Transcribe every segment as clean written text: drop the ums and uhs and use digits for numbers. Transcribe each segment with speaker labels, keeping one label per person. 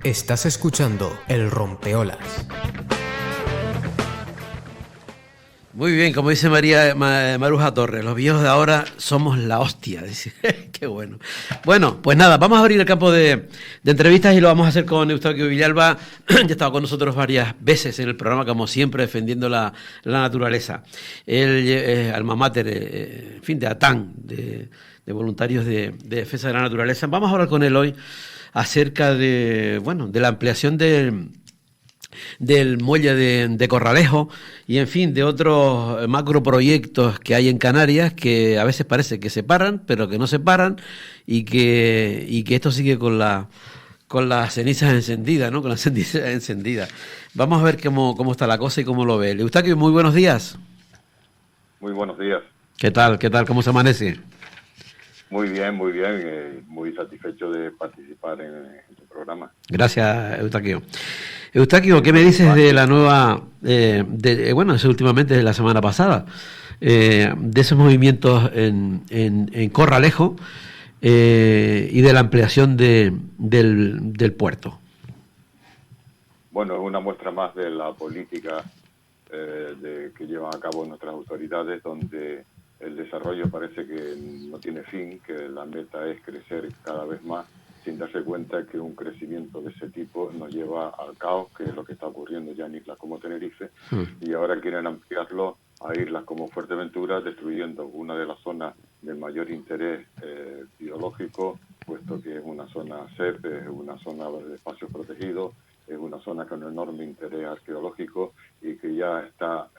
Speaker 1: Estás escuchando El Rompeolas.
Speaker 2: Muy bien, como dice Maruja Torres, los viejos de ahora somos la hostia. Dice. Qué bueno. Bueno, pues nada, vamos a abrir el campo de entrevistas y lo vamos a hacer con Eustaquio Villalba. Ya ha estado con nosotros varias veces en el programa, como siempre, defendiendo la naturaleza. Él, alma mater, en fin, de ATAN, de voluntarios de defensa de la naturaleza. Vamos a hablar con él hoy acerca de la ampliación del muelle de Corralejo y, en fin, de otros macroproyectos que hay en Canarias que a veces parece que se paran, pero que no se paran y que esto sigue con las cenizas encendidas, ¿no? Con las cenizas encendidas. Vamos a ver cómo está la cosa y cómo lo ve. Eustaquio, muy buenos días.
Speaker 3: Muy buenos días.
Speaker 2: ¿Qué tal? ¿Cómo se amanece?
Speaker 3: Muy bien, muy satisfecho de participar en tu programa.
Speaker 2: Gracias, Eustaquio. Eustaquio, ¿qué me dices de la nueva, eso últimamente de la semana pasada, de esos movimientos en Corralejo y de la ampliación del puerto?
Speaker 3: Bueno, es una muestra más de la política que llevan a cabo nuestras autoridades, donde el desarrollo parece que no tiene fin, que la meta es crecer cada vez más, sin darse cuenta que un crecimiento de ese tipo nos lleva al caos, que es lo que está ocurriendo ya en islas como Tenerife, y ahora quieren ampliarlo a islas como Fuerteventura, destruyendo una de las zonas de mayor interés biológico, puesto que es una zona SEP, es una zona de espacios protegidos, es una zona con enorme interés arqueológico y que ya está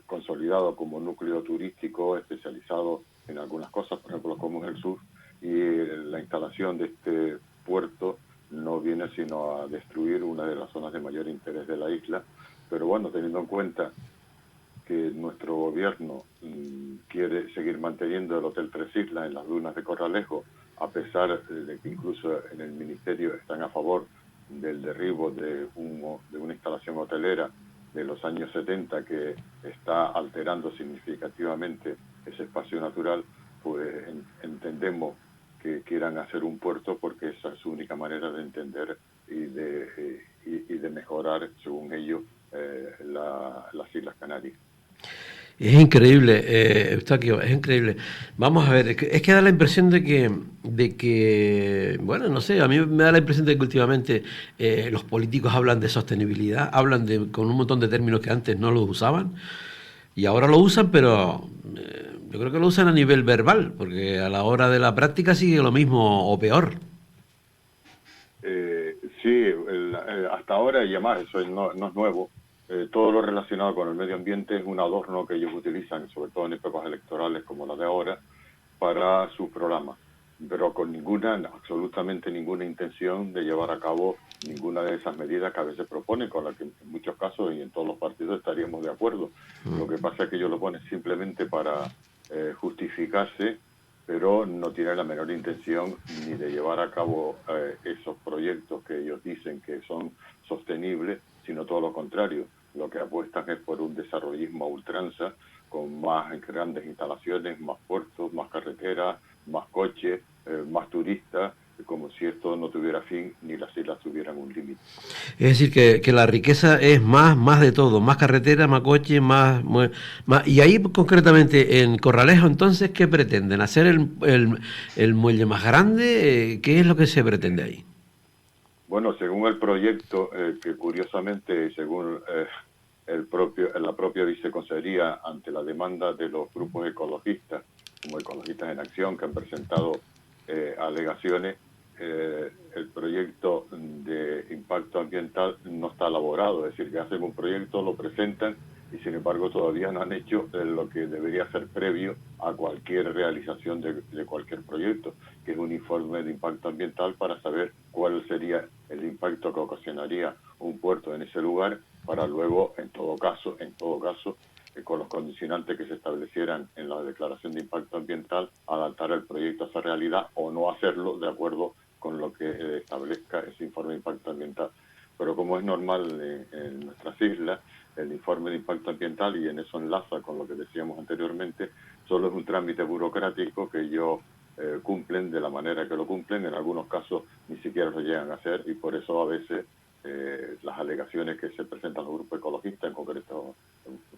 Speaker 3: consolidado como núcleo turístico especializado en algunas cosas, por ejemplo, como en el sur, y la instalación de este puerto no viene sino a destruir una de las zonas de mayor interés de la isla. Pero bueno, teniendo en cuenta que nuestro gobierno quiere seguir manteniendo el Hotel Tres Islas en las dunas de Corralejo, a pesar de que incluso en el Ministerio están a favor del derribo de una instalación hotelera de los años 70 que está alterando significativamente ese espacio natural, pues entendemos que quieran hacer un puerto porque esa es su única manera de entender y de mejorar, según ellos, las Islas Canarias.
Speaker 2: Es increíble, Eustaquio, es increíble. Vamos a ver, es que da la impresión de que, bueno, no sé, a mí me da la impresión de que últimamente los políticos hablan de sostenibilidad, con un montón de términos que antes no los usaban y ahora lo usan, pero yo creo que lo usan a nivel verbal, porque a la hora de la práctica sigue lo mismo o peor.
Speaker 3: Sí, hasta ahora, y además eso no es nuevo, todo lo relacionado con el medio ambiente es un adorno que ellos utilizan, sobre todo en épocas electorales como la de ahora, para sus programas, pero con absolutamente ninguna intención de llevar a cabo ninguna de esas medidas que a veces proponen, con las que en muchos casos y en todos los partidos estaríamos de acuerdo. Lo que pasa es que ellos lo ponen simplemente para justificarse, pero no tienen la menor intención ni de llevar a cabo esos proyectos que ellos dicen que son sostenibles, sino todo lo contrario. Lo que apuestan es por un desarrollismo a ultranza, con más grandes instalaciones, más puertos, más carreteras, más coches, más turistas, como si esto no tuviera fin ni las islas tuvieran un límite.
Speaker 2: Es decir, que la riqueza es más de todo, más carretera, más coche, más. Y ahí concretamente en Corralejo, entonces, ¿qué pretenden? ¿Hacer el muelle más grande? ¿Qué es lo que se pretende ahí?
Speaker 3: Bueno, según el proyecto, que curiosamente, según la propia viceconsejería, ante la demanda de los grupos ecologistas, como Ecologistas en Acción, que han presentado alegaciones, el proyecto de impacto ambiental no está elaborado, es decir, que hacen un proyecto, lo presentan y sin embargo todavía no han hecho lo que debería ser previo a cualquier realización de cualquier proyecto, que es un informe de impacto ambiental para saber cuál sería el impacto que ocasionaría un puerto en ese lugar, para luego, en todo caso, con los condicionantes que se establecieran en la declaración de impacto ambiental, adaptar el proyecto a esa realidad o no hacerlo de acuerdo con lo que establezca ese informe de impacto ambiental. Pero como es normal en nuestras islas, el informe de impacto ambiental, y en eso enlaza con lo que decíamos anteriormente, solo es un trámite burocrático que ellos cumplen de la manera que lo cumplen, en algunos casos ni siquiera lo llegan a hacer, y por eso a veces las alegaciones que se presentan los grupos ecologistas, en concreto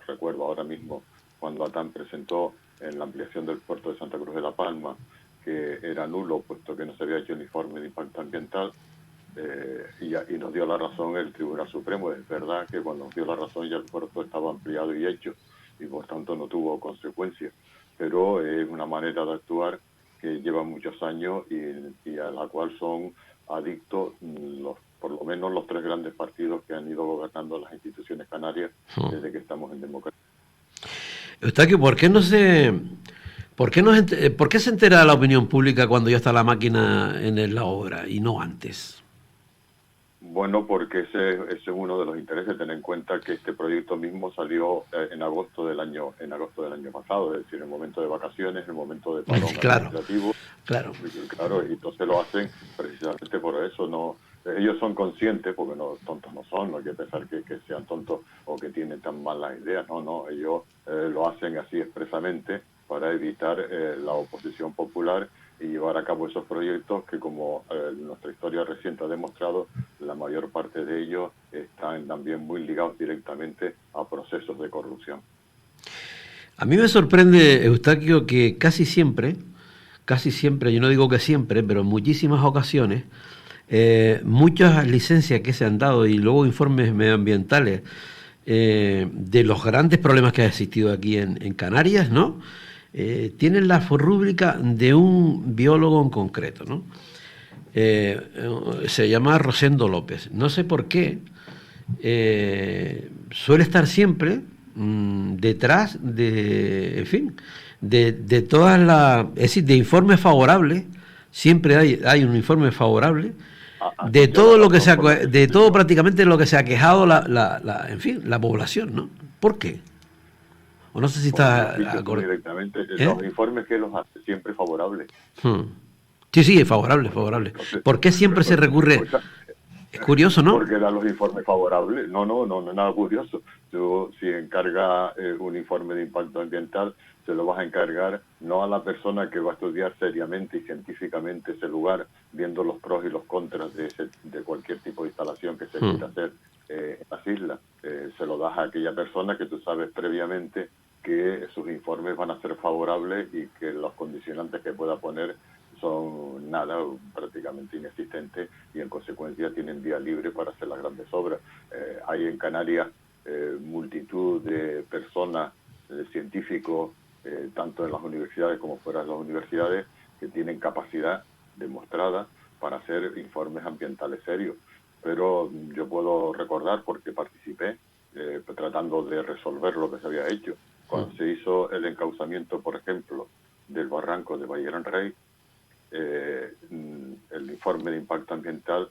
Speaker 3: recuerdo ahora mismo cuando ATAN presentó en la ampliación del puerto de Santa Cruz de la Palma que era nulo puesto que no se había hecho un informe de impacto ambiental, y nos dio la razón el Tribunal Supremo. Es verdad que cuando nos dio la razón ya el puerto estaba ampliado y hecho, y por tanto no tuvo consecuencias, pero es una manera de actuar que lleva muchos años y a la cual son adictos por lo menos los 3 grandes partidos que han ido gobernando las instituciones canarias desde que estamos en democracia.
Speaker 2: Eustaquio, ¿por qué se entera la opinión pública cuando ya está la máquina en la obra y no antes?
Speaker 3: Bueno, porque ese es uno de los intereses. Tener en cuenta que este proyecto mismo salió en agosto del año pasado, es decir, en el momento de vacaciones, en el momento de parón administrativo.
Speaker 2: Claro.
Speaker 3: Y entonces lo hacen precisamente por eso. No, ellos son conscientes, porque no tontos no son, no hay que pensar que sean tontos o que tienen tan malas ideas. No, ellos lo hacen así expresamente para evitar la oposición popular y llevar a cabo esos proyectos que, como nuestra historia reciente ha demostrado, la mayor parte de ellos están también muy ligados directamente a procesos de corrupción.
Speaker 2: A mí me sorprende, Eustaquio, que casi siempre, yo no digo que siempre, pero en muchísimas ocasiones, muchas licencias que se han dado y luego informes medioambientales de los grandes problemas que ha existido aquí en Canarias, ¿no? Tienen la rúbrica de un biólogo en concreto, ¿no? Se llama Rosendo López. No sé por qué suele estar siempre detrás de, en fin, de todas las, es decir, de informes favorables. Siempre hay un informe favorable de todo lo que se ha, de todo prácticamente lo que se ha quejado en fin, la población, ¿no? ¿Por qué? O no sé si está
Speaker 3: directamente los informes que los hace siempre favorables.
Speaker 2: Sí, es favorable. Entonces, ¿por qué siempre se recurre? Es curioso, ¿no?
Speaker 3: Porque da los informes favorables. No, nada curioso. Tú, si encarga un informe de impacto ambiental, se lo vas a encargar no a la persona que va a estudiar seriamente y científicamente ese lugar, viendo los pros y los contras de cualquier tipo de instalación que se quiera hacer en las islas. Se lo das a aquella persona que tú sabes previamente que sus informes van a ser favorables y que los condicionantes que pueda poner son prácticamente inexistentes, y en consecuencia tienen vía libre para hacer las grandes obras. Hay en Canarias multitud de personas, científicos, tanto en las universidades como fuera de las universidades, que tienen capacidad demostrada para hacer informes ambientales serios. Pero yo puedo recordar, porque participé tratando de resolver lo que se había hecho, cuando se hizo el encauzamiento, por ejemplo, del barranco de Bayer Rey, el informe de impacto ambiental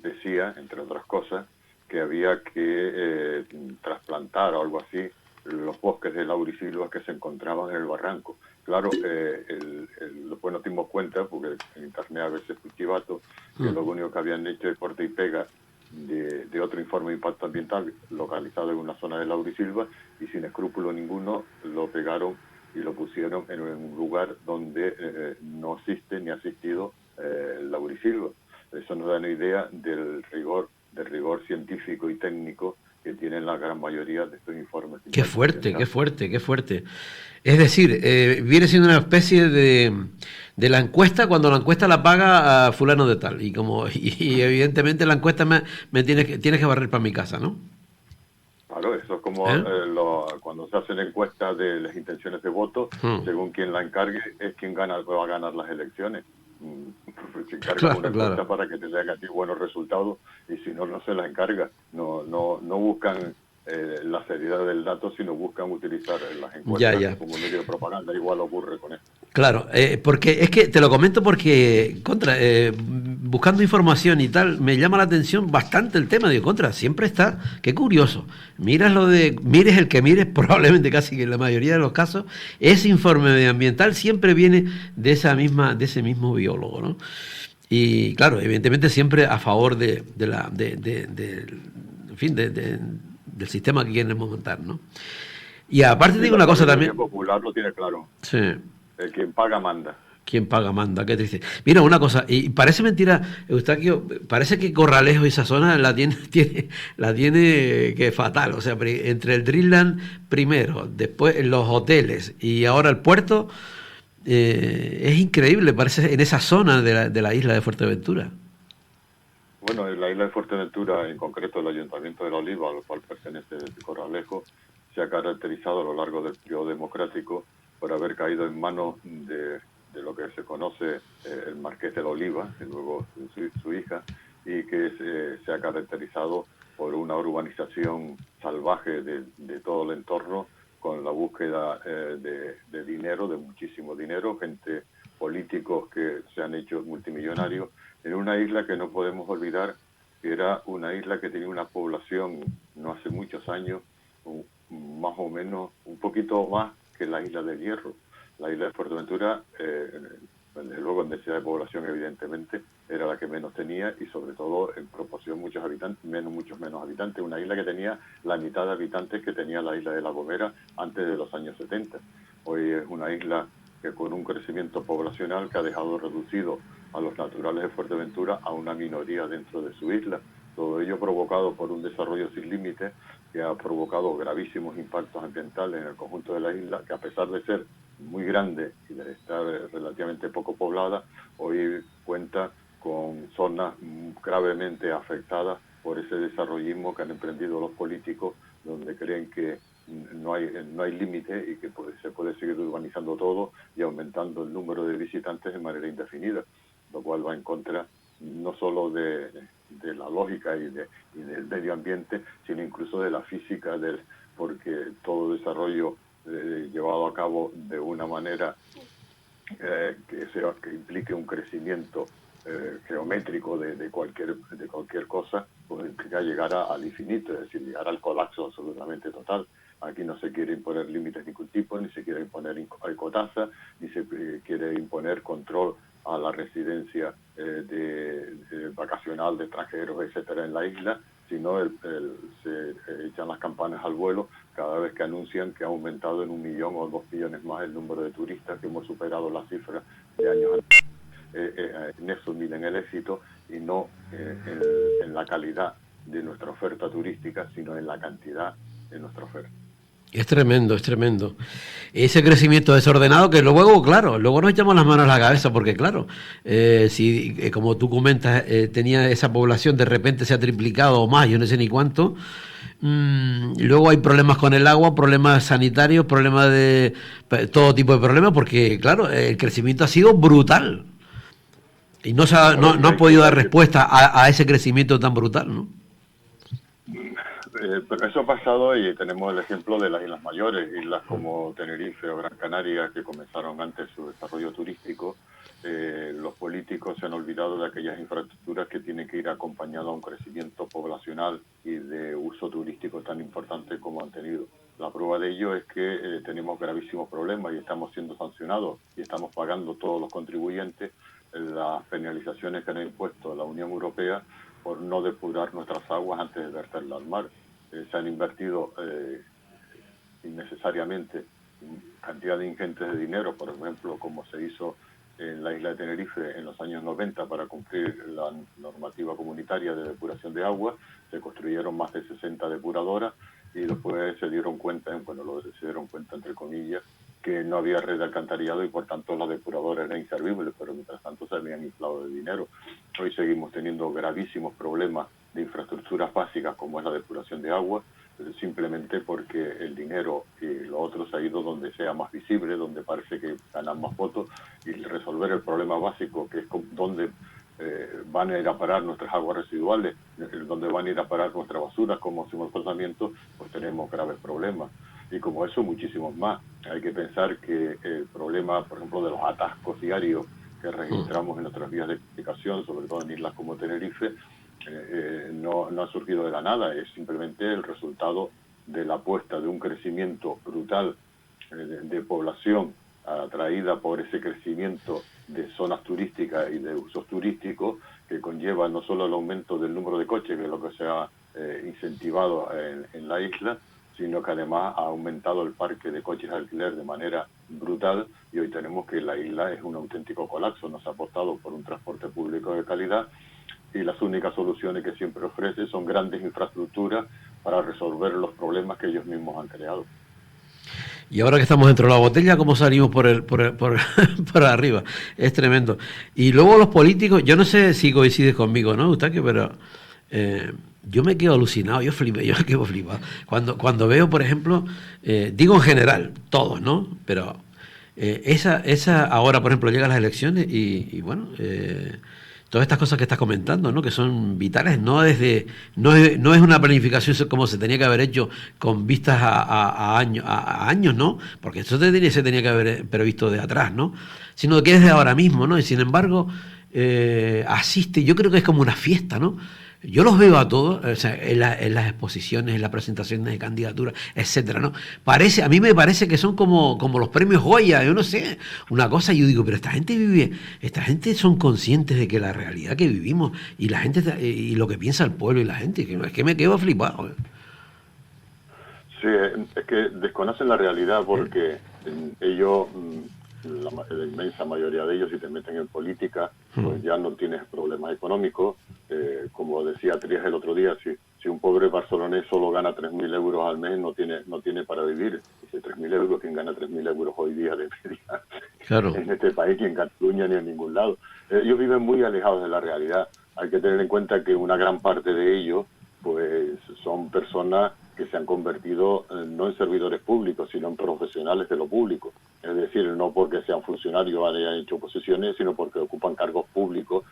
Speaker 3: decía, entre otras cosas, que había que trasplantar o algo así los bosques de laurisilvas que se encontraban en el barranco. Claro, después nos dimos cuenta, porque en internet a veces fui chivato, que lo único que habían hecho es corte y pega de otro informe de impacto ambiental localizado en una zona de laurisilva, y sin escrúpulo ninguno lo pegaron y lo pusieron en un lugar donde no existe ni ha existido laurisilva. Eso nos da una idea del rigor científico y técnico que tienen la gran mayoría de estos informes.
Speaker 2: Qué fuerte. Es decir, viene siendo una especie de la encuesta, cuando la encuesta la paga a fulano de tal, y evidentemente la encuesta tienes que barrer para mi casa, ¿no?
Speaker 3: Claro, eso es como cuando se hacen encuestas de las intenciones de voto, según quien la encargue, es quien va a ganar las elecciones. Se encarga una encuesta para que te den a ti buenos resultados, y si no se la encarga. No buscan la seriedad del dato, sino buscan utilizar las encuestas como medio de propaganda. Igual ocurre con esto. Claro,
Speaker 2: porque es que te lo comento porque, buscando información y tal, me llama la atención bastante el tema. Digo, siempre está, qué curioso. Mires el que mires, probablemente casi que en la mayoría de los casos, ese informe medioambiental siempre viene de ese mismo biólogo, ¿no? Y claro, evidentemente siempre a favor del sistema que quieren montar, ¿no? Y aparte digo una cosa también.
Speaker 3: El popular lo tiene claro.
Speaker 2: Sí.
Speaker 3: El quien paga manda.
Speaker 2: Quien paga manda, qué triste. Mira, una cosa, y parece mentira, Eustaquio, parece que Corralejo y esa zona la tiene que fatal. O sea, entre el Dreamland primero, después los hoteles y ahora el puerto, es increíble, parece en esa zona de la isla de Fuerteventura.
Speaker 3: Bueno, en la isla de Fuerteventura, en concreto el Ayuntamiento de La Oliva, al cual pertenece Corralejo, se ha caracterizado a lo largo del periodo democrático por haber caído en manos de lo que se conoce el Marqués de la Oliva, que luego su hija, y que se ha caracterizado por una urbanización salvaje de todo el entorno, con la búsqueda de dinero, de muchísimo dinero, gente, políticos que se han hecho multimillonarios, en una isla que no podemos olvidar que era una isla que tenía una población no hace muchos años, más o menos, un poquito más que la isla del Hierro. La isla de Fuerteventura, desde luego en densidad de población evidentemente, era la que menos tenía y sobre todo en proporción muchos habitantes, muchos menos habitantes. Una isla que tenía la mitad de habitantes que tenía la isla de La Gomera antes de los años 70. Hoy es una isla que con un crecimiento poblacional que ha dejado reducido a los naturales de Fuerteventura a una minoría dentro de su isla. Todo ello provocado por un desarrollo sin límites que ha provocado gravísimos impactos ambientales en el conjunto de la isla, que a pesar de ser muy grande y de estar relativamente poco poblada, hoy cuenta con zonas gravemente afectadas por ese desarrollismo que han emprendido los políticos, donde creen que no hay límite y que se puede seguir urbanizando todo y aumentando el número de visitantes de manera indefinida, lo cual va en contra no solo de la lógica y del medio ambiente, sino incluso de la física, porque todo desarrollo llevado a cabo de una manera que implique un crecimiento geométrico de cualquier cosa, pues implica llegar al infinito, es decir, llegar al colapso absolutamente total. Aquí no se quiere imponer límites de ningún tipo, ni se quiere imponer ecotasa, ni se quiere imponer control a la residencia vacacional de extranjeros, etcétera, en la isla, sino se echan las campanas al vuelo cada vez que anuncian que ha aumentado en 1 millón o 2 millones más el número de turistas, que hemos superado las cifras de años anteriores. En eso miden el éxito y no en la calidad de nuestra oferta turística, sino en la cantidad de nuestra oferta.
Speaker 2: Es tremendo, es tremendo. Ese crecimiento desordenado que luego, claro, luego nos echamos las manos a la cabeza porque, claro, si como tú comentas, tenía esa población, de repente se ha triplicado o más, yo no sé ni cuánto. Luego hay problemas con el agua, problemas sanitarios, problemas de todo tipo de problemas, porque, claro, el crecimiento ha sido brutal. Y no ha podido dar respuesta a ese crecimiento tan brutal, ¿no?
Speaker 3: Pero eso ha pasado y tenemos el ejemplo de las Islas Mayores, islas como Tenerife o Gran Canaria, que comenzaron antes su desarrollo turístico. Los políticos se han olvidado de aquellas infraestructuras que tienen que ir acompañadas a un crecimiento poblacional y de uso turístico tan importante como han tenido. La prueba de ello es que tenemos gravísimos problemas y estamos siendo sancionados y estamos pagando todos los contribuyentes las penalizaciones que han impuesto la Unión Europea por no depurar nuestras aguas antes de verterlas al mar. Se han invertido innecesariamente cantidades ingentes de dinero, por ejemplo, como se hizo en la isla de Tenerife en los años 90 para cumplir la normativa comunitaria de depuración de agua. Se construyeron más de 60 depuradoras y después se dieron cuenta entre comillas, que no había red de alcantarillado y por tanto las depuradoras eran inservibles, pero mientras tanto se habían inflado de dinero. Hoy seguimos teniendo gravísimos problemas de infraestructuras básicas como es la depuración de agua, simplemente porque el dinero y lo otro se ha ido donde sea más visible, donde parece que ganan más votos, y resolver el problema básico, que es dónde van a ir a parar nuestras aguas residuales, dónde van a ir a parar nuestras basuras, como hacemos tratamiento, pues tenemos graves problemas. Y como eso, muchísimos más. Hay que pensar que el problema, por ejemplo, de los atascos diarios que registramos en nuestras vías de comunicación, sobre todo en islas como Tenerife, no ha surgido de la nada, es simplemente el resultado de la apuesta de un crecimiento brutal de población atraída por ese crecimiento de zonas turísticas y de usos turísticos, que conlleva no solo el aumento del número de coches, que es lo que se ha incentivado en la isla, sino que además ha aumentado el parque de coches de alquiler de manera brutal y hoy tenemos que la isla es un auténtico colapso. No se ha apostado por un transporte público de calidad y las únicas soluciones que siempre ofrece son grandes infraestructuras para resolver los problemas que ellos mismos han creado.
Speaker 2: Y ahora que estamos dentro de la botella, ¿cómo salimos por arriba? Es tremendo. Y luego los políticos, yo no sé si coincide conmigo, ¿no, Eustaquio? Pero yo me quedo alucinado, yo me quedo flipado. Cuando veo, por ejemplo, digo en general, todos, ¿no? Pero esa ahora, por ejemplo, llegan las elecciones y bueno, todas estas cosas que estás comentando, ¿no? Que son vitales, no es una planificación como se tenía que haber hecho con vistas a años, ¿no? Porque eso se tenía que haber previsto de atrás, ¿no? Sino que es de ahora mismo, ¿no? Y sin embargo, asiste, yo creo que es como una fiesta, ¿no? Yo los veo a todos, o sea, en las exposiciones, en las presentaciones de candidaturas, etcétera, ¿no? A mí me parece que son como los premios Goya, yo no sé, una cosa, yo digo, pero esta gente son conscientes de que la realidad que vivimos y la gente y lo que piensa el pueblo y la gente, es que me quedo flipado.
Speaker 3: Sí, es que desconocen la realidad porque ellos, la inmensa mayoría de ellos, si te meten en política, pues ya no tienes problemas económicos. Como decía Trias el otro día, si un pobre barcelonés solo gana 3.000 euros al mes, no tiene para vivir. Dice 3.000 euros, ¿quién gana 3.000 euros hoy día de media? Claro. En este país, ni en Cataluña ni en ningún lado. Ellos viven muy alejados de la realidad. Hay que tener en cuenta que una gran parte de ellos pues son personas que se han convertido no en servidores públicos, sino en profesionales de lo público. Es decir, no porque sean funcionarios o hayan hecho posiciones, sino porque ocupan cargos públicos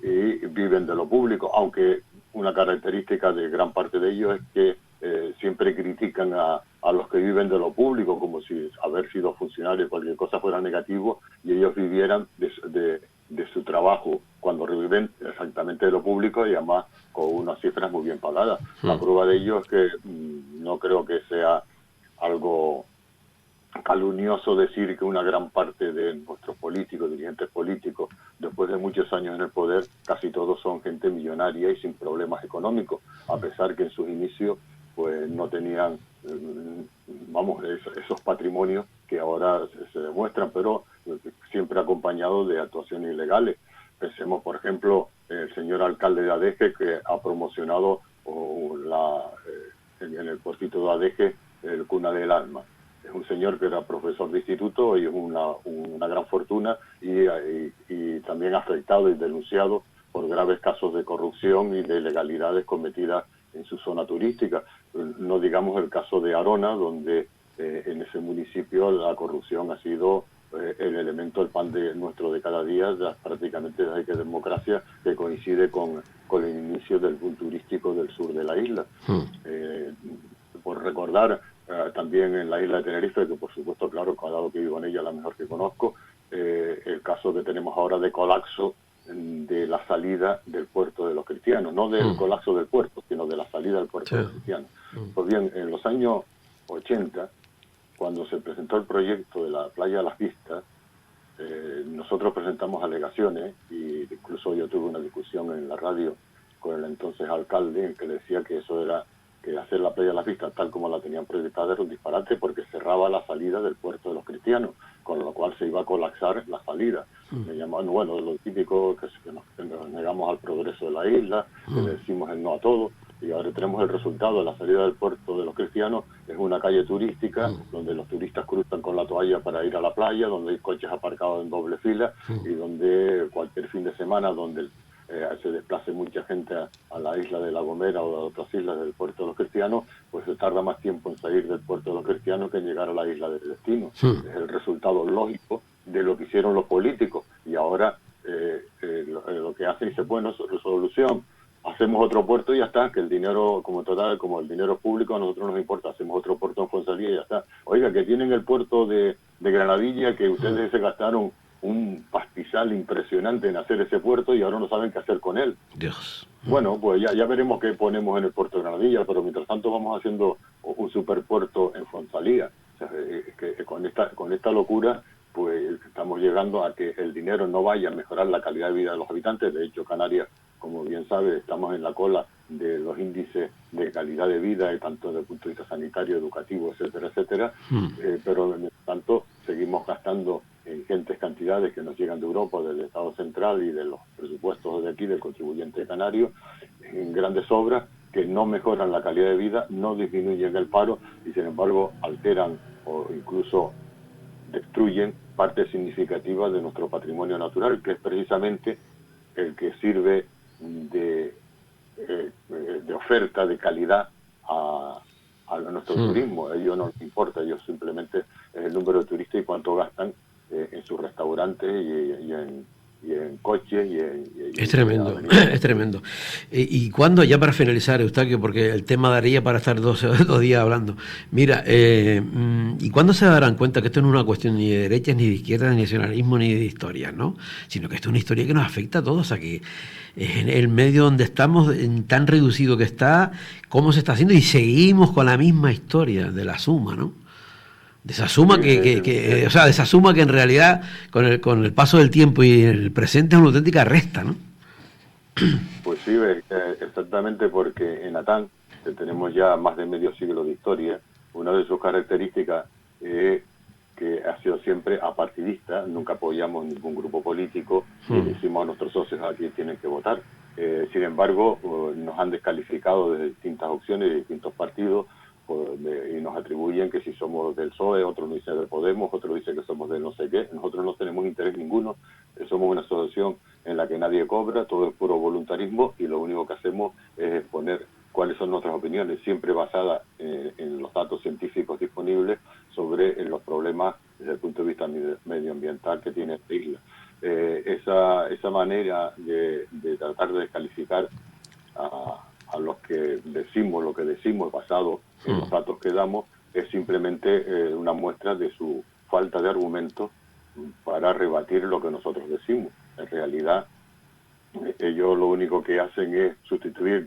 Speaker 3: y viven de lo público, aunque una característica de gran parte de ellos es que siempre critican a los que viven de lo público, como si haber sido funcionario cualquier cosa fuera negativo y ellos vivieran de su trabajo cuando viven exactamente de lo público y además con unas cifras muy bien pagadas. La prueba de ello es que no creo que sea algo calumnioso decir que una gran parte de nuestros políticos, dirigentes políticos, después de muchos años en el poder, casi todos son gente millonaria y sin problemas económicos, a pesar que en sus inicios pues no tenían esos patrimonios que ahora se demuestran, pero siempre acompañado de actuaciones ilegales. Pensemos, por ejemplo, el señor alcalde de Adeje, que ha promocionado en el puertito de Adeje el Cuna del Alma. Es un señor que era profesor de instituto y es una gran fortuna y también afectado y denunciado por graves casos de corrupción y de ilegalidades cometidas en su zona turística. No digamos el caso de Arona, donde en ese municipio la corrupción ha sido el elemento, el pan de nuestro de cada día, prácticamente desde que democracia, que coincide con el inicio del boom turístico del sur de la isla. Por recordar, también en la isla de Tenerife, que por supuesto, claro, dado que vivo en ella, la mejor que conozco, el caso que tenemos ahora de colapso de la salida del puerto de los cristianos, no del colapso del puerto, sino de la salida del puerto de los cristianos. Pues bien, en los años 80, cuando se presentó el proyecto de la playa de Las Vistas, nosotros presentamos alegaciones y incluso yo tuve una discusión en la radio con el entonces alcalde en que decía que eso era que hacer la playa de Las Vistas tal como la tenían proyectada era un disparate porque cerraba la salida del puerto de los cristianos, con lo cual se iba a colapsar la salida. Me llamaban, bueno, lo típico que nos negamos al progreso de la isla, que le decimos el no a todo, y ahora tenemos el resultado de la salida del puerto de los cristianos. Es una calle turística donde los turistas cruzan con la toalla para ir a la playa, donde hay coches aparcados en doble fila y donde cualquier fin de semana donde se desplace mucha gente a la isla de La Gomera o a otras islas del puerto de los cristianos, pues se tarda más tiempo en salir del puerto de los cristianos que en llegar a la isla del destino. Es el resultado lógico de lo que hicieron los políticos y ahora lo que hacen dice, bueno, solución, hacemos otro puerto y ya está, que el dinero, como el dinero público a nosotros nos importa, hacemos otro puerto en Fonsalía y ya está. Oiga, que tienen el puerto de Granadilla, que ustedes se gastaron un pastizal impresionante en hacer ese puerto y ahora no saben qué hacer con él.
Speaker 2: Dios.
Speaker 3: Bueno, pues ya veremos qué ponemos en el puerto de Granadilla, pero mientras tanto vamos haciendo un superpuerto en Fonsalía. O sea, que con esta locura pues estamos llegando a que el dinero no vaya a mejorar la calidad de vida de los habitantes. De hecho, Canarias, como bien sabe, estamos en la cola de los índices de calidad de vida, tanto desde el punto de vista sanitario, educativo, etcétera, etcétera, pero en tanto seguimos gastando ingentes cantidades que nos llegan de Europa, del Estado central y de los presupuestos de aquí, del contribuyente canario, en grandes obras que no mejoran la calidad de vida, no disminuyen el paro y sin embargo alteran o incluso destruyen parte significativa de nuestro patrimonio natural, que es precisamente el que sirve de oferta de calidad a nuestro turismo. A ellos no les importa, ellos simplemente es el número de turistas y cuánto gastan en sus restaurantes y en coches
Speaker 2: es tremendo, es tremendo. Y cuando, ya para finalizar, Eustaquio, porque el tema daría para estar dos días hablando, mira, ¿y cuándo se darán cuenta que esto no es una cuestión ni de derechas, ni de izquierdas, ni de nacionalismo, ni de historia, ¿no? Sino que esto es una historia que nos afecta a todos, a que en el medio donde estamos, tan reducido que está, cómo se está haciendo, y seguimos con la misma historia de la suma, ¿no? De esa suma o sea, de esa suma que en realidad con el paso del tiempo y el presente es una auténtica resta, ¿no?
Speaker 3: Pues sí, exactamente, porque en Atán, que tenemos ya más de medio siglo de historia, una de sus características es que ha sido siempre apartidista, nunca apoyamos ningún grupo político, y decimos a nuestros socios a quién tienen que votar. Sin embargo, nos han descalificado de distintas opciones, de distintos partidos, y nos atribuyen que si somos del PSOE, otros nos dicen del Podemos, otros dicen que somos del no sé qué. Nosotros no tenemos interés ninguno, somos una asociación en la que nadie cobra, todo es puro voluntarismo y lo único que hacemos es exponer cuáles son nuestras opiniones, siempre basadas en los datos científicos disponibles sobre los problemas desde el punto de vista medioambiental que tiene esta isla. Esa manera de tratar de descalificar a los que decimos lo que decimos basado en los datos que damos es simplemente una muestra de su falta de argumentos para rebatir lo que nosotros decimos. En realidad, ellos lo único que hacen es sustituir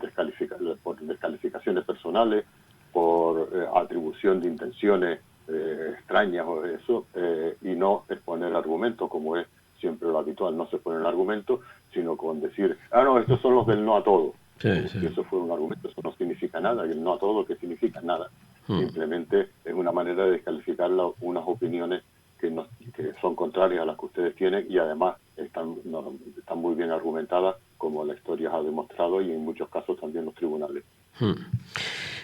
Speaker 3: por descalificaciones personales, por atribución de intenciones extrañas o eso, y no exponer argumentos, como es siempre lo habitual. No se pone el argumento, sino con decir, no, estos son los del no a todo. Sí. Eso fue un argumento, eso no significa nada, el no a todo que significa nada. Simplemente es una manera de descalificar unas opiniones que son contrarias a las que ustedes tienen y además están muy bien argumentadas, como la historia ha demostrado y en muchos casos también los tribunales.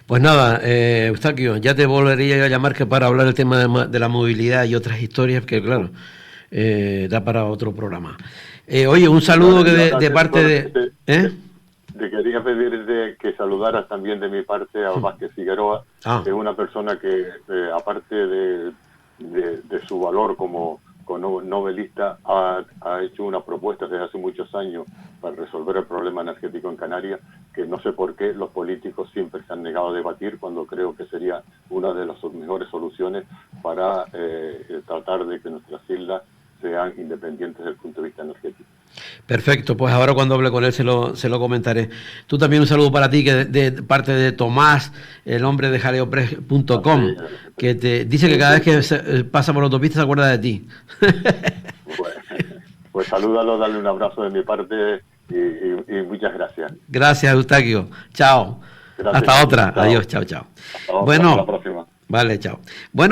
Speaker 2: Pues nada, Eustaquio, ya te volvería a llamar que para hablar del tema de la movilidad y otras historias que claro, da para otro programa. Oye, un saludo de parte de...
Speaker 3: Te quería pedir que saludaras también de mi parte a Vázquez Figueroa, que es una persona que, aparte de su valor como novelista, ha hecho una propuesta desde hace muchos años para resolver el problema energético en Canarias, que no sé por qué los políticos siempre se han negado a debatir, cuando creo que sería una de las mejores soluciones para tratar de que nuestras islas sean independientes desde el punto de vista energético.
Speaker 2: Perfecto, pues ahora cuando hable con él se lo comentaré. Tú también un saludo para ti, que de parte de Tomás, el hombre de jaleopress.com, que te dice que cada vez que pasa por la autopista se acuerda de ti.
Speaker 3: Pues salúdalo, dale un abrazo de mi parte y muchas gracias.
Speaker 2: Gracias, Eustaquio. Chao. Gracias. Hasta otra. Chao. Adiós, chao.
Speaker 3: Hasta la próxima.
Speaker 2: Vale, chao. Bueno.